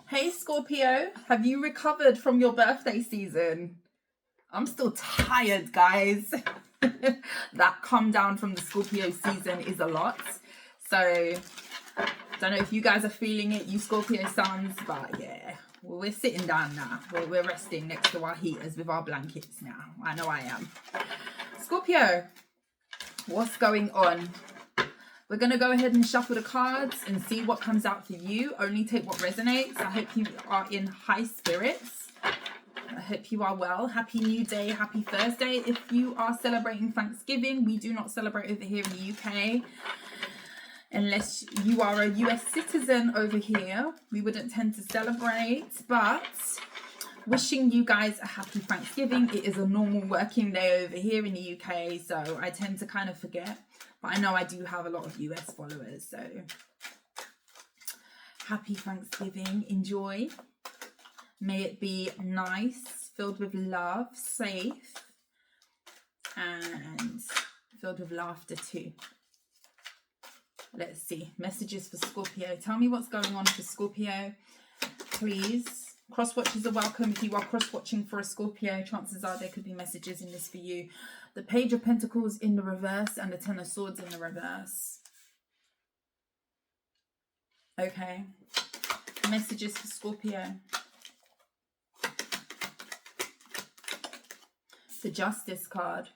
Hey Scorpio, have you recovered from your birthday season? I'm still tired, guys. That come down from the Scorpio season is a lot. So, don't know if you guys are feeling it, you Scorpio suns, but yeah, we're sitting down now. We're resting next to our heaters with our blankets now. I know I am. Scorpio, what's going on? We're going to go ahead and shuffle the cards and see what comes out for you. Only take what resonates. I hope you are in high spirits. I hope you are well. Happy New Day. Happy Thursday. If you are celebrating Thanksgiving, we do not celebrate over here in the UK. Unless you are a US citizen over here, we wouldn't tend to celebrate. But wishing you guys a happy Thanksgiving. It is a normal working day over here in the UK, so I tend to kind of forget. But I know I do have a lot of US followers, so happy Thanksgiving. Enjoy. May it be nice, filled with love, safe, and filled with laughter too. Let's see. Messages for Scorpio. Tell me what's going on for Scorpio, please. Cross-watchers are welcome. If you are cross-watching for a Scorpio, chances are there could be messages in this for you. The Page of Pentacles in the reverse and the Ten of Swords in the reverse. Okay. Messages for Scorpio. The Justice card.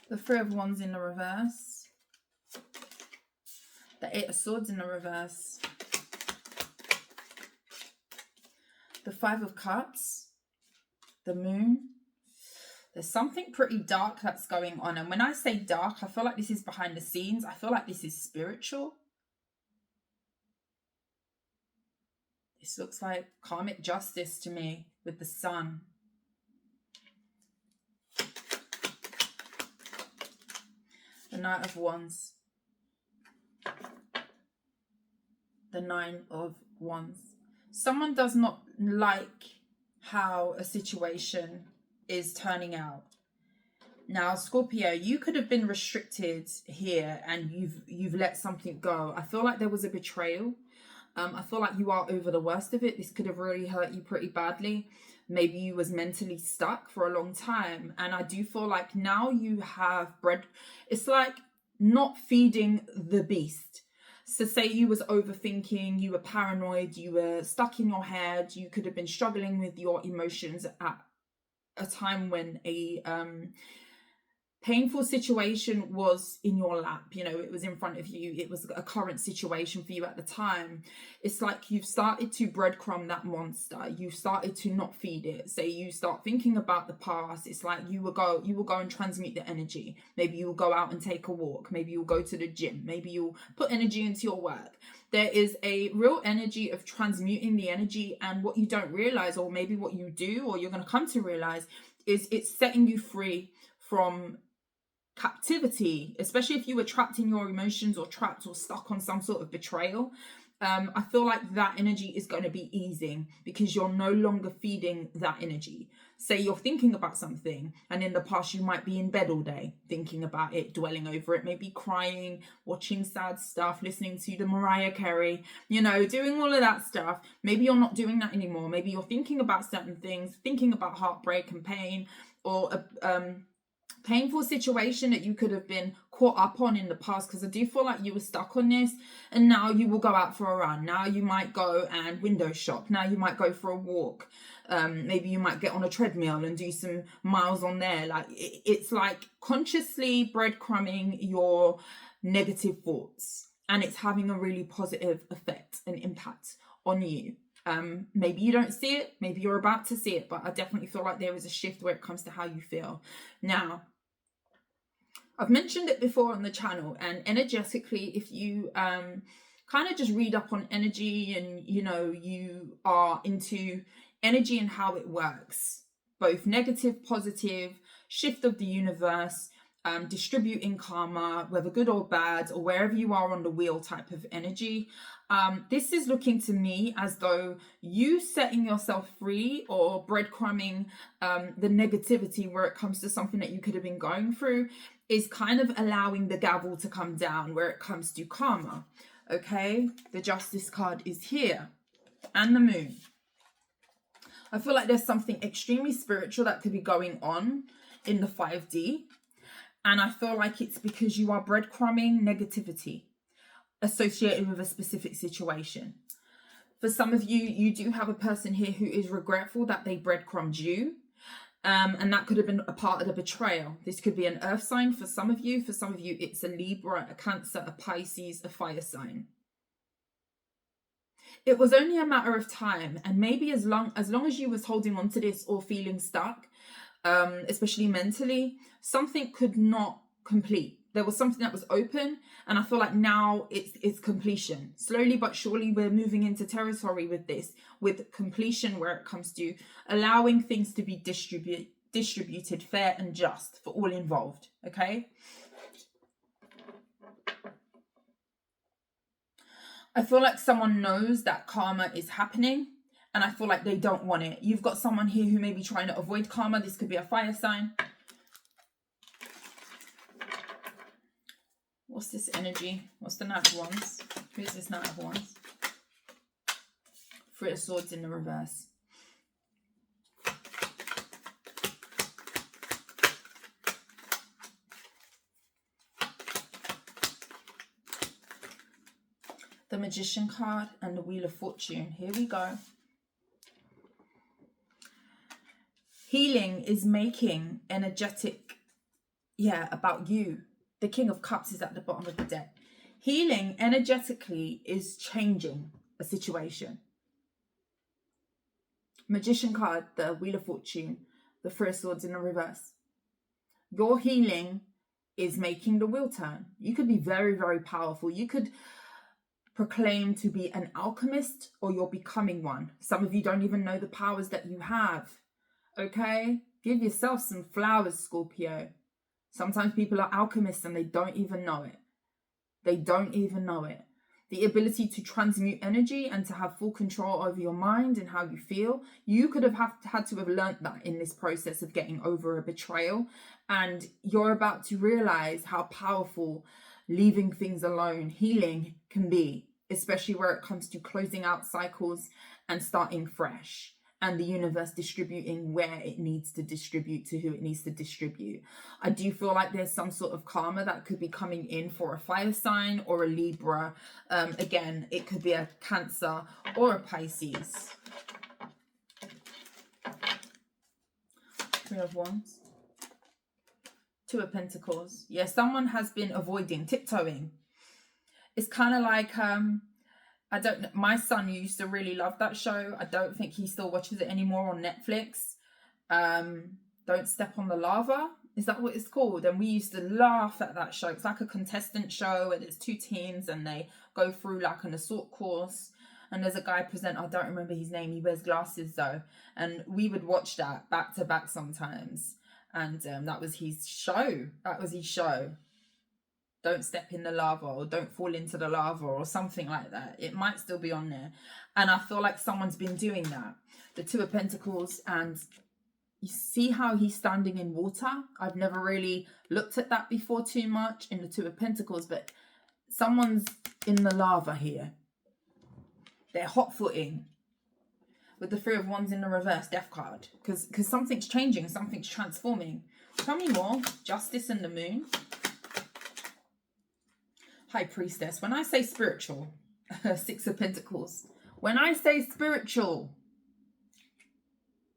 The Three of Wands in the reverse. The Eight of Swords in the reverse. The Five of Cups. The Moon. There's something pretty dark that's going on. And when I say dark, I feel like this is behind the scenes. I feel like this is spiritual. This looks like karmic justice to me with the Sun. The Knight of Wands. The Nine of Wands. Someone does not like how a situation is turning out. Now, Scorpio, you could have been restricted here and you've let something go. I feel like there was a betrayal. I feel like you are over the worst of it. This could have really hurt you pretty badly. Maybe you was mentally stuck for a long time. And I do feel like now you have bread. It's like not feeding the beast. So say you was overthinking, you were paranoid, you were stuck in your head. You could have been struggling with your emotions at a time when a painful situation was in your lap, you know, it was in front of you, it was a current situation for you at the time. It's like you've started to breadcrumb that monster, you started to not feed it. Say you start thinking about the past, it's like you will go and transmute the energy. Maybe you'll go out and take a walk, maybe you'll go to the gym, maybe you'll put energy into your work. There is a real energy of transmuting the energy, and what you don't realize, or maybe what you do, or you're going to come to realize, is it's setting you free from captivity, especially if you were trapped in your emotions or trapped or stuck on some sort of betrayal. I feel like that energy is going to be easing because you're no longer feeding that energy. Say you're thinking about something and in the past you might be in bed all day thinking about it, dwelling over it, maybe crying, watching sad stuff, listening to the Mariah Carey, you know, doing all of that stuff. Maybe you're not doing that anymore. Maybe you're thinking about certain things, thinking about heartbreak and pain, or painful situation that you could have been caught up on in the past, because I do feel like you were stuck on this, and now you will go out for a run. Now you might go and window shop. Now you might go for a walk. Maybe you might get on a treadmill and do some miles on there. Like it's like consciously breadcrumbing your negative thoughts, and it's having a really positive effect and impact on you. Maybe you don't see it, maybe you're about to see it, but I definitely feel like there is a shift where it comes to how you feel. Now, I've mentioned it before on the channel, and energetically, if you kind of just read up on energy and, you know, you are into energy and how it works, both negative, positive, shift of the universe, distributing karma, whether good or bad, or wherever you are on the wheel type of energy, This is looking to me as though you setting yourself free or breadcrumbing the negativity where it comes to something that you could have been going through is kind of allowing the gavel to come down where it comes to karma. Okay, the Justice card is here and the Moon. I feel like there's something extremely spiritual that could be going on in the 5D. And I feel like it's because you are breadcrumbing negativity associated with a specific situation. For some of you, you do have a person here who is regretful that they breadcrumbed you. And that could have been a part of the betrayal. This could be an earth sign for some of you. For some of you, it's a Libra, a Cancer, a Pisces, a fire sign. It was only a matter of time, and maybe as long as you was holding on to this or feeling stuck, especially mentally, something could not complete. There was something that was open, and I feel like now it's completion. Slowly but surely, we're moving into territory with this, with completion where it comes to allowing things to be distributed fair and just for all involved. Okay. I feel like someone knows that karma is happening, and I feel like they don't want it. You've got someone here who may be trying to avoid karma. This could be a fire sign. What's this energy? What's the Knight of Wands? Who is this Knight of Wands? Three of Swords in the reverse. The Magician card and the Wheel of Fortune. Here we go. Healing is making energetic, about you. The King of Cups is at the bottom of the deck. Healing energetically is changing a situation. Magician card, the Wheel of Fortune, the Three of Swords in the reverse. Your healing is making the wheel turn. You could be very, very powerful. You could proclaim to be an alchemist, or you're becoming one. Some of you don't even know the powers that you have. Okay? Give yourself some flowers, Scorpio. Sometimes people are alchemists and they don't even know it. They don't even know it. The ability to transmute energy and to have full control over your mind and how you feel. You could have had to have learnt that in this process of getting over a betrayal. And you're about to realize how powerful leaving things alone, healing can be, especially where it comes to closing out cycles and starting fresh, and the universe distributing where it needs to distribute to who it needs to distribute. I do feel like there's some sort of karma that could be coming in for a fire sign or a Libra. Again, it could be a Cancer or a Pisces. Three of Wands. Two of Pentacles. Yeah, someone has been avoiding, tiptoeing. It's kind of like, I don't know, my son used to really love that show. I don't think he still watches it anymore on Netflix. Don't Step on the Lava. Is that what it's called? And we used to laugh at that show. It's like a contestant show where there's two teams and they go through like an assault course. And there's a guy present, I don't remember his name. He wears glasses though. And we would watch that back to back sometimes. And that was his show. That was his show. Don't step in the lava, or don't fall into the lava, or something like that. It might still be on there. And I feel like someone's been doing that. The Two of Pentacles, and you see how he's standing in water. I've never really looked at that before too much in the Two of Pentacles, but someone's in the lava here. They're hot-footing. With the Three of Wands in the reverse, Death card. Because something's changing, something's transforming. Tell me more. Justice and the Moon. High Priestess. When I say spiritual, Six of Pentacles. When I say spiritual,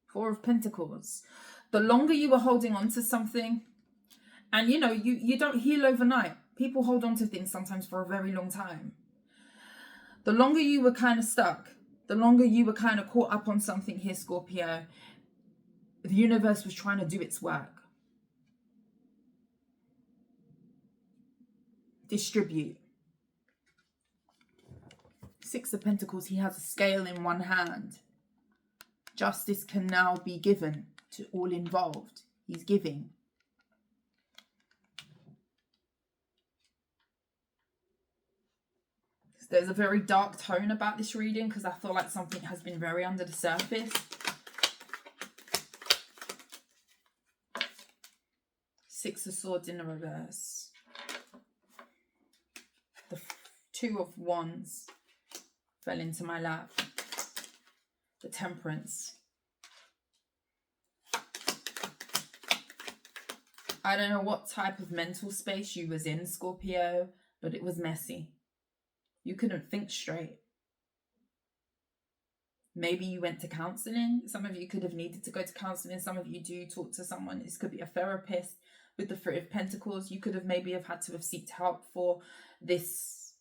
Four of Pentacles. The longer you were holding on to something, and you know, you don't heal overnight. People hold on to things sometimes for a very long time. The longer you were kind of stuck, the longer you were kind of caught up on something here, Scorpio, the universe was trying to do its work. Distribute. Six of Pentacles, he has a scale in one hand. Justice can now be given to all involved. He's giving. There's a very dark tone about this reading because I feel like something has been very under the surface. Six of Swords in the reverse. The Two of Wands fell into my lap. The Temperance. I don't know what type of mental space you was in, Scorpio, but it was messy. You couldn't think straight. Maybe you went to counseling. Some of you could have needed to go to counseling. Some of you do talk to someone. This could be a therapist. With the Three of Pentacles, you could have maybe have had to have sought help for this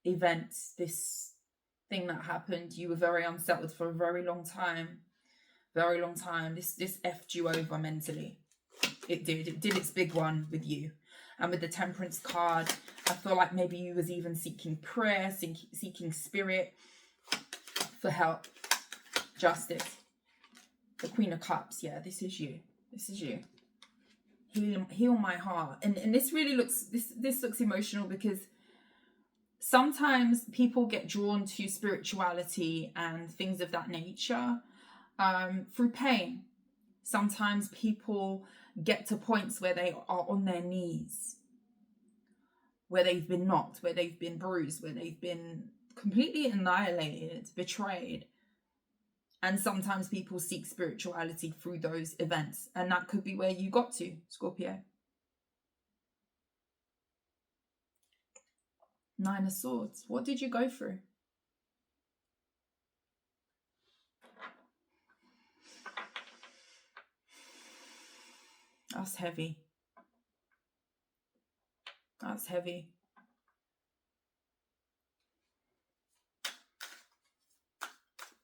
event, this thing that happened. You were very unsettled for a very long time. Very long time. This effed you over mentally. It did its big one with you. And with the Temperance card, I feel like maybe you was even seeking prayer, seeking spirit for help. Justice. The Queen of Cups. Yeah, this is you. This is you. Heal my heart. And this really looks, this looks emotional because sometimes people get drawn to spirituality and things of that nature through pain. Sometimes people get to points where they are on their knees, where they've been knocked, where they've been bruised, where they've been completely annihilated, betrayed. And sometimes people seek spirituality through those events. And that could be where you got to, Scorpio. Nine of Swords. What did you go through? That's heavy. That's heavy.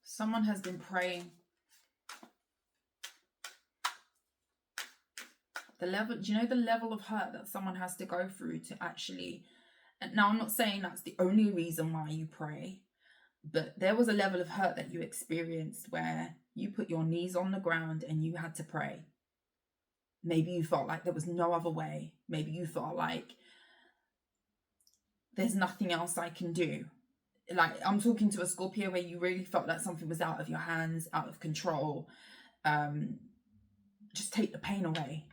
Someone has been praying. The level, do you know the level of hurt that someone has to go through to actually, and now I'm not saying that's the only reason why you pray, but there was a level of hurt that you experienced where you put your knees on the ground and you had to pray. Maybe you felt like there was no other way. Maybe you felt like there's nothing else I can do. Like, I'm talking to a Scorpio where you really felt like something was out of your hands, out of control. Just take the pain away.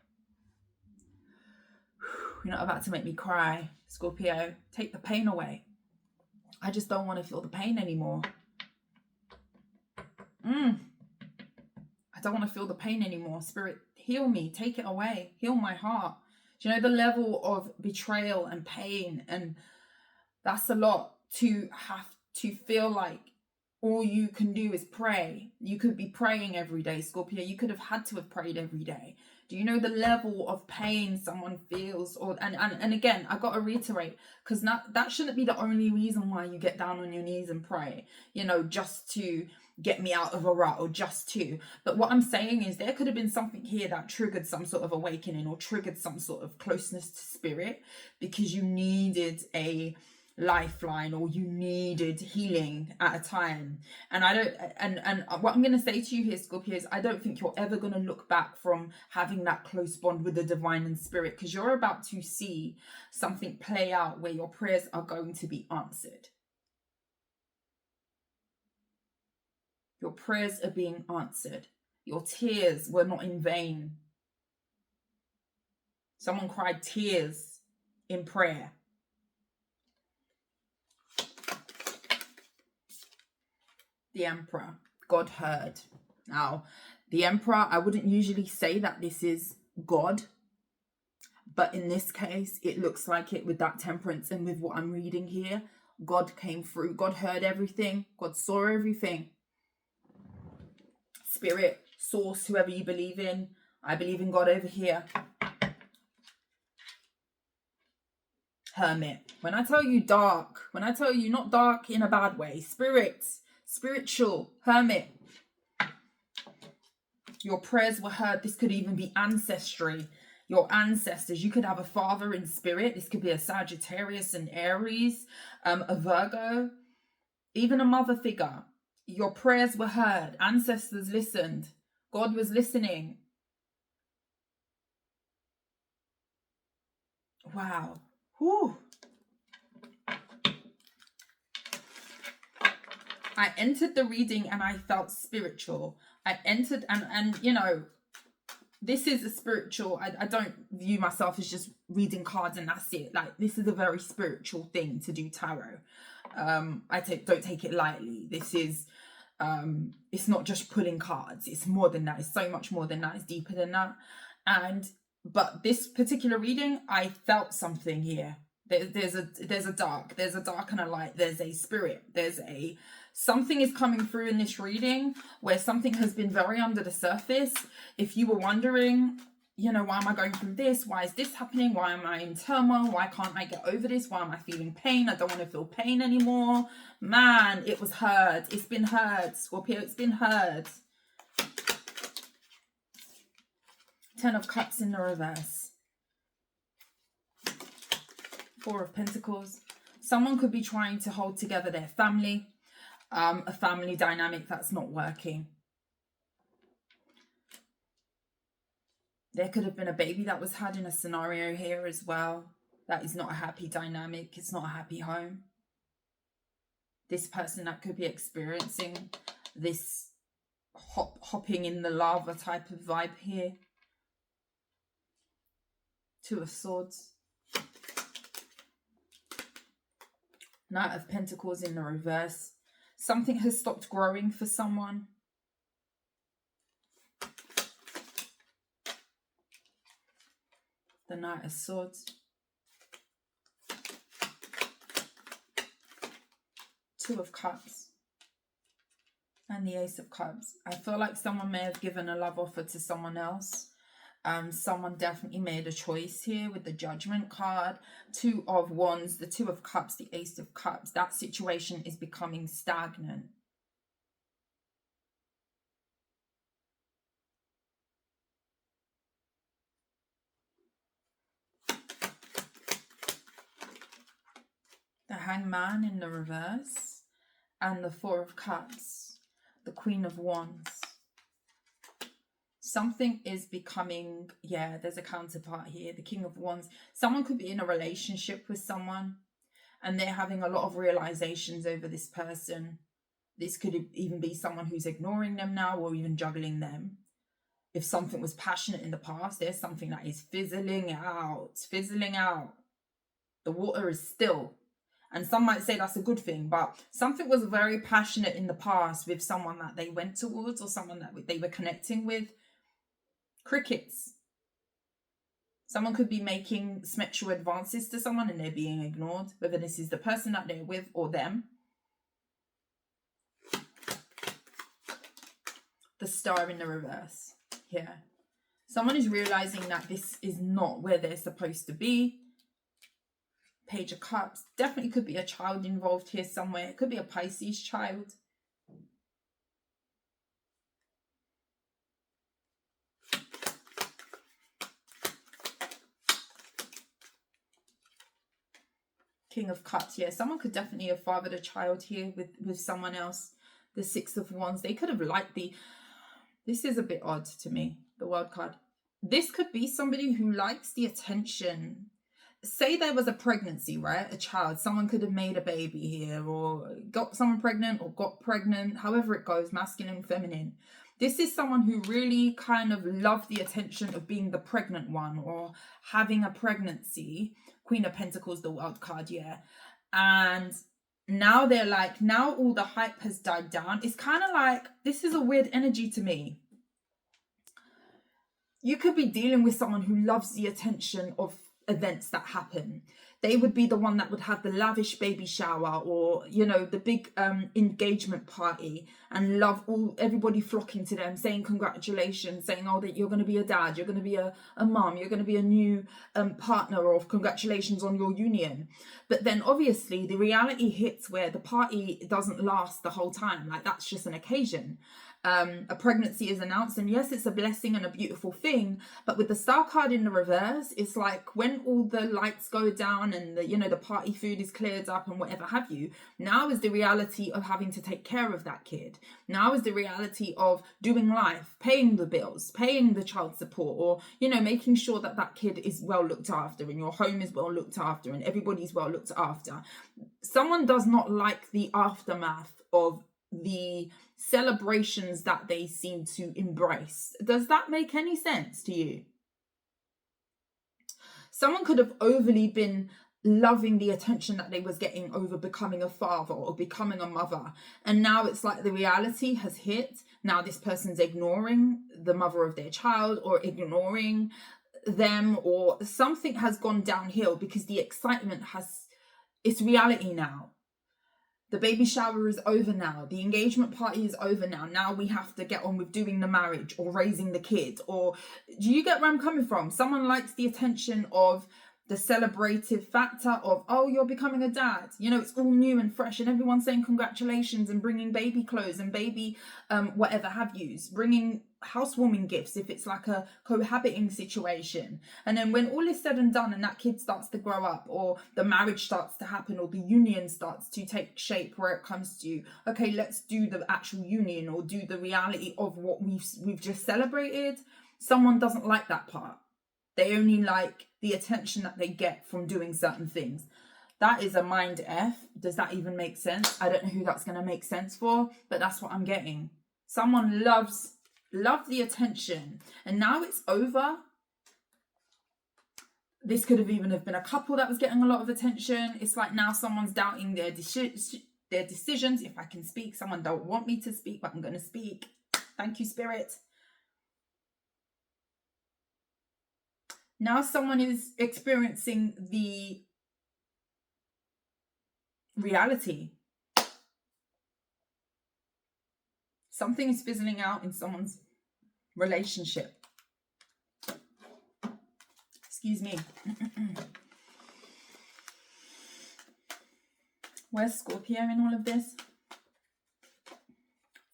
You're not about to make me cry, Scorpio. Take the pain away. I just don't want to feel the pain anymore. I don't want to feel the pain anymore. Spirit, heal me. Take it away. Heal my heart. Do you know the level of betrayal and pain? And that's a lot to have to feel like all you can do is pray. You could be praying every day, Scorpio. You could have had to have prayed every day. Do you know the level of pain someone feels? Or and again, I got to reiterate, because that shouldn't be the only reason why you get down on your knees and pray, you know, just to get me out of a rut or just to. But what I'm saying is there could have been something here that triggered some sort of awakening or triggered some sort of closeness to spirit because you needed a lifeline or you needed healing at a time. And I don't, and what I'm going to say to you here, Scorpio, is I don't think you're ever going to look back from having that close bond with the divine and spirit, because you're about to see something play out where your prayers are going to be answered. Your prayers are being answered. Your tears were not in vain. Someone cried tears in prayer. The Emperor. God heard. Now, the Emperor, I wouldn't usually say that this is God, but in this case, it looks like it with that Temperance and with what I'm reading here. God came through. God heard everything. God saw everything. Spirit, source, whoever you believe in. I believe in God over here. Hermit. When I tell you dark, when I tell you not dark in a bad way, spiritual, hermit. Your prayers were heard. This could even be ancestry. Your ancestors. You could have a father in spirit. This could be a Sagittarius and Aries, a Virgo, even a mother figure. Your prayers were heard. Ancestors listened. God was listening. Wow. Whew. I entered the reading and I felt spiritual. I entered and you know, this is a spiritual, I don't view myself as just reading cards and that's it. Like, this is a very spiritual thing to do tarot. Don't take it lightly. This is it's not just pulling cards. It's more than that. It's so much more than that. It's deeper than that. But this particular reading, I felt something here. There's a dark and a light. There's a spirit. Something is coming through in this reading where something has been very under the surface. If you were wondering, you know, why am I going through this? Why is this happening? Why am I in turmoil? Why can't I get over this? Why am I feeling pain? I don't want to feel pain anymore. Man, it was heard. It's been heard, Scorpio. It's been heard. 10 of Cups in the reverse. 4 of Pentacles. Someone could be trying to hold together their family. A family dynamic that's not working. There could have been a baby that was had in a scenario here as well. That is not a happy dynamic. It's not a happy home. This person that could be experiencing this hopping in the lava type of vibe here. 2 of Swords. Knight of Pentacles in the reverse. Something has stopped growing for someone. The Knight of Swords. 2 of Cups. And the Ace of Cups. I feel like someone may have given a love offer to someone else. Someone definitely made a choice here with the Judgment card. 2 of Wands, the 2 of Cups, the Ace of Cups. That situation is becoming stagnant. The Hangman in the reverse. And the 4 of Cups. The Queen of Wands. Something is becoming, yeah, there's a counterpart here, the King of Wands. Someone could be in a relationship with someone and they're having a lot of realizations over this person. This could even be someone who's ignoring them now or even juggling them. If something was passionate in the past, there's something that is fizzling out, fizzling out. The water is still. And some might say that's a good thing, but something was very passionate in the past with someone that they went towards or someone that they were connecting with. Crickets. Someone could be making sexual advances to someone and they're being ignored, whether this is the person that they're with or them. The Star in the reverse here. Someone is realizing that this is not where they're supposed to be. Page of Cups. Definitely could be a child involved here somewhere. It could be a Pisces child. King of Cups, yeah. Someone could definitely have fathered a child here with someone else. The 6 of Wands. They could have liked this is a bit odd to me, the World card. This could be somebody who likes the attention. Say there was a pregnancy, right? A child. Someone could have made a baby here or got someone pregnant or got pregnant. However it goes, masculine, feminine. This is someone who really kind of loved the attention of being the pregnant one or having a pregnancy. Queen of Pentacles, the World card, yeah. And now they're like, now all the hype has died down. It's kind of like, this is a weird energy to me. You could be dealing with someone who loves the attention of events that happen. They would be the one that would have the lavish baby shower or, you know, the big engagement party and love everybody flocking to them, saying congratulations, saying, oh, that you're going to be a dad, you're going to be a mom, you're going to be a new partner, or congratulations on your union. But then obviously the reality hits where the party doesn't last the whole time. Like, that's just an occasion. A pregnancy is announced, and yes, it's a blessing and a beautiful thing, but with the Star card in the reverse, it's like when all the lights go down and the party food is cleared up and whatever have you, now is the reality of having to take care of that kid. Now is the reality of doing life, paying the bills, paying the child support, or making sure that that kid is well looked after and your home is well looked after and everybody's well looked after. Someone does not like the aftermath of the celebrations that they seem to embrace. Does that make any sense to you? Someone could have overly been loving the attention that they was getting over becoming a father or becoming a mother, and now it's like the reality has hit. Now this person's ignoring the mother of their child, or ignoring them, or something has gone downhill because the excitement has, it's reality now. The baby shower is over now. The engagement party is over now. Now we have to get on with doing the marriage or raising the kids. Or do you get where I'm coming from? Someone likes the attention of the celebrative factor of, oh, you're becoming a dad. You know, it's all new and fresh, and everyone's saying congratulations and bringing baby clothes and baby whatever have yous, bringing housewarming gifts if it's like a cohabiting situation. And then when all is said and done and that kid starts to grow up, or the marriage starts to happen, or the union starts to take shape, where it comes to, okay, let's do the actual union or do the reality of what we've just celebrated, someone doesn't like that part. They only like the attention that they get from doing certain things. That is a mind F. Does that even make sense? I don't know who that's going to make sense for, but that's what I'm getting. Someone loved the attention, and now it's over. This could have even have been a couple that was getting a lot of attention. It's like now someone's doubting their decisions. If I can speak, someone don't want me to speak, but I'm going to speak. Thank you, Spirit. Now someone is experiencing the reality. Something is fizzling out in someone's relationship. Excuse me. Where's Scorpio in all of this?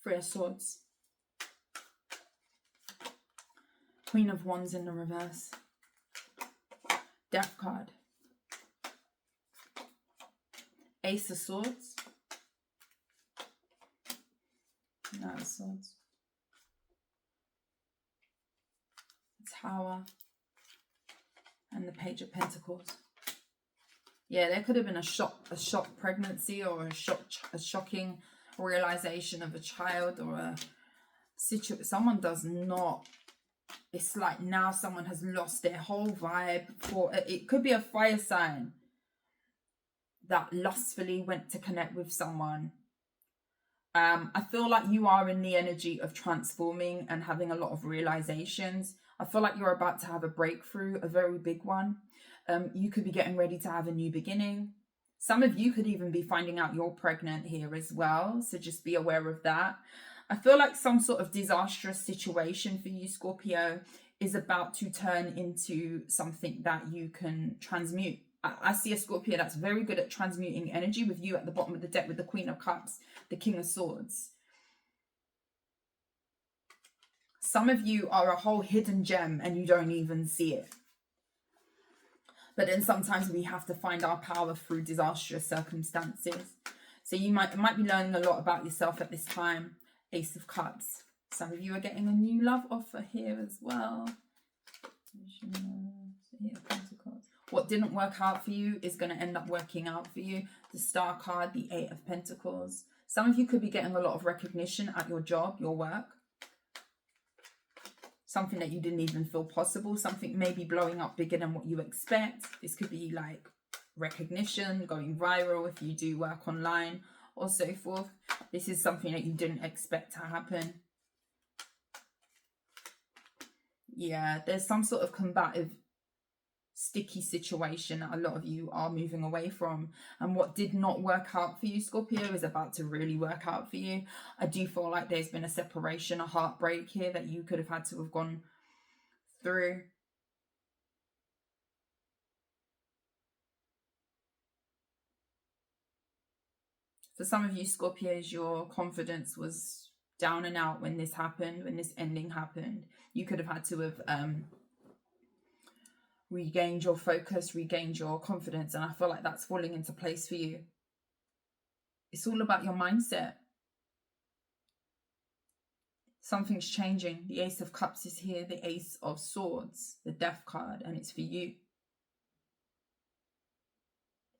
Three of Swords. Queen of Wands in the reverse. Death card. Ace of Swords. Knight of Swords. Tower. And the Page of Pentacles. Yeah, there could have been a shock pregnancy, or a shocking realization of a child, or a situation. Someone does not. It's like now someone has lost their whole vibe. For it could be a fire sign that lustfully went to connect with someone. I feel like you are in the energy of transforming and having a lot of realizations. I feel like you're about to have a breakthrough, a very big one. You could be getting ready to have a new beginning. Some of you could even be finding out you're pregnant here as well. So just be aware of that. I feel like some sort of disastrous situation for you, Scorpio, is about to turn into something that you can transmute. I see a Scorpio that's very good at transmuting energy, with you at the bottom of the deck with the Queen of Cups, the King of Swords. Some of you are a whole hidden gem and you don't even see it. But then sometimes we have to find our power through disastrous circumstances. So you might be learning a lot about yourself at this time. Ace of Cups. Some of you are getting a new love offer here as well. What didn't work out for you is going to end up working out for you. The Star card, the Eight of Pentacles. Some of you could be getting a lot of recognition at your job, your work. Something that you didn't even feel possible. Something maybe blowing up bigger than what you expect. This could be like recognition, going viral if you do work online, or so forth. This is something that you didn't expect to happen. Yeah, there's some sort of combative, sticky situation that a lot of you are moving away from. And what did not work out for you, Scorpio, is about to really work out for you. I do feel like there's been a separation, a heartbreak here that you could have had to have gone through. For some of you, Scorpios, your confidence was down and out when this happened, when this ending happened. You could have had to have regained your focus, regained your confidence, and I feel like that's falling into place for you. It's all about your mindset. Something's changing. The Ace of Cups is here, the Ace of Swords, the Death card, and it's for you.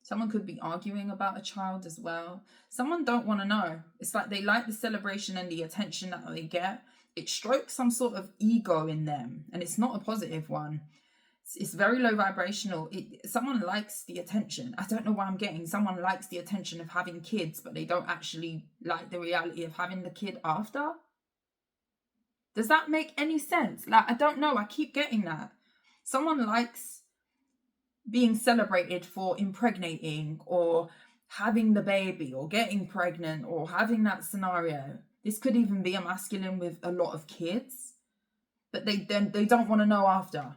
Someone could be arguing about a child as well. Someone don't want to know. It's like they like the celebration and the attention that they get. It strokes some sort of ego in them, and it's not a positive one. It's very low vibrational. Someone likes the attention. I don't know why I'm getting someone likes the attention of having kids, but they don't actually like the reality of having the kid after. Does that make any sense? Like, I don't know. I keep getting that. Someone likes being celebrated for impregnating or having the baby or getting pregnant or having that scenario. This could even be a masculine with a lot of kids, but they don't want to know after.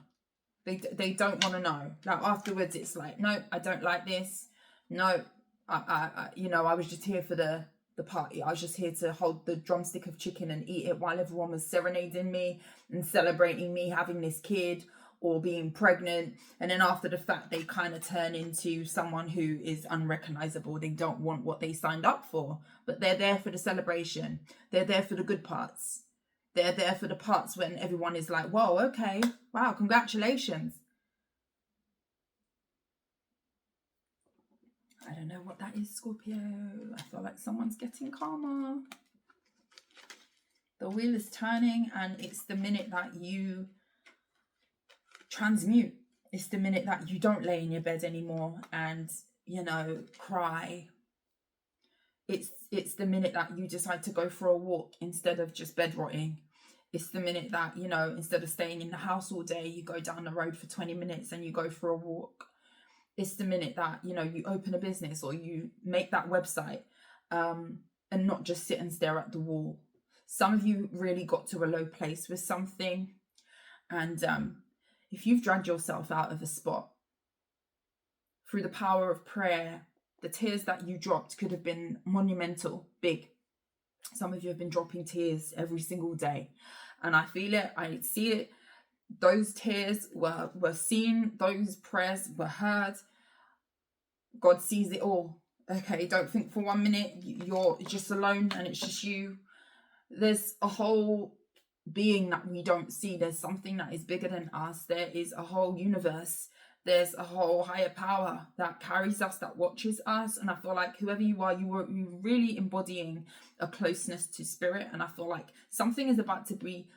They don't want to know. Like afterwards, it's like, no, I don't like this. No, I was just here for the party. I was just here to hold the drumstick of chicken and eat it while everyone was serenading me and celebrating me having this kid or being pregnant. And then after the fact, they kind of turn into someone who is unrecognizable. They don't want what they signed up for, but they're there for the celebration. They're there for the good parts. They're there for the parts when everyone is like, whoa, okay, wow, congratulations. I don't know what that is, Scorpio. I feel like someone's getting calmer. The wheel is turning, and it's the minute that you transmute. It's the minute that you don't lay in your bed anymore and, cry. It's the minute that you decide to go for a walk instead of just bed rotting. It's the minute that, instead of staying in the house all day, you go down the road for 20 minutes and you go for a walk. It's the minute that, you open a business or you make that website and not just sit and stare at the wall. Some of you really got to a low place with something. And if you've dragged yourself out of a spot through the power of prayer, the tears that you dropped could have been monumental, big. Some of you have been dropping tears every single day. And I feel it. I see it. Those tears were seen. Those prayers were heard. God sees it all. Okay, don't think for 1 minute you're just alone and it's just you. There's a whole being that we don't see. There's something that is bigger than us. There is a whole universe. There's a whole higher power that carries us, that watches us. And I feel like whoever you are, you're really embodying a closeness to spirit. And I feel like something is about to be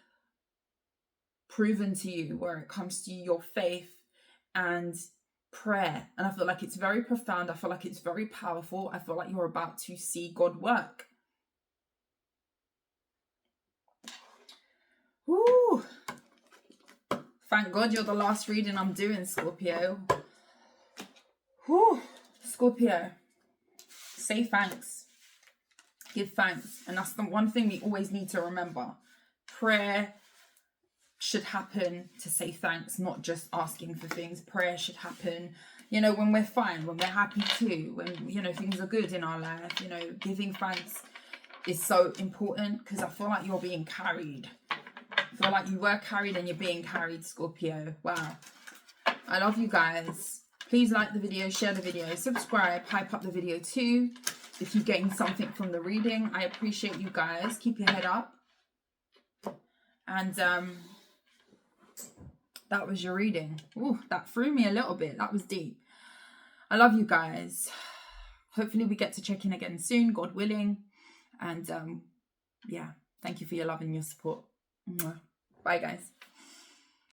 proven to you where it comes to your faith and prayer. And I feel like it's very profound. I feel like it's very powerful. I feel like you're about to see God work. Woo! Thank God you're the last reading I'm doing, Scorpio. Whew. Scorpio, say thanks. Give thanks. And that's the one thing we always need to remember. Prayer should happen to say thanks, not just asking for things. Prayer should happen, when we're fine, when we're happy too, when, things are good in our life. Giving thanks is so important because I feel like you're being carried. I feel like you were carried and you're being carried, Scorpio. Wow. I love you guys. Please like the video, share the video, subscribe, hype up the video too. If you're getting something from the reading, I appreciate you guys. Keep your head up. And that was your reading. Ooh, that threw me a little bit. That was deep. I love you guys. Hopefully we get to check in again soon, God willing. And yeah, thank you for your love and your support. Bye, guys.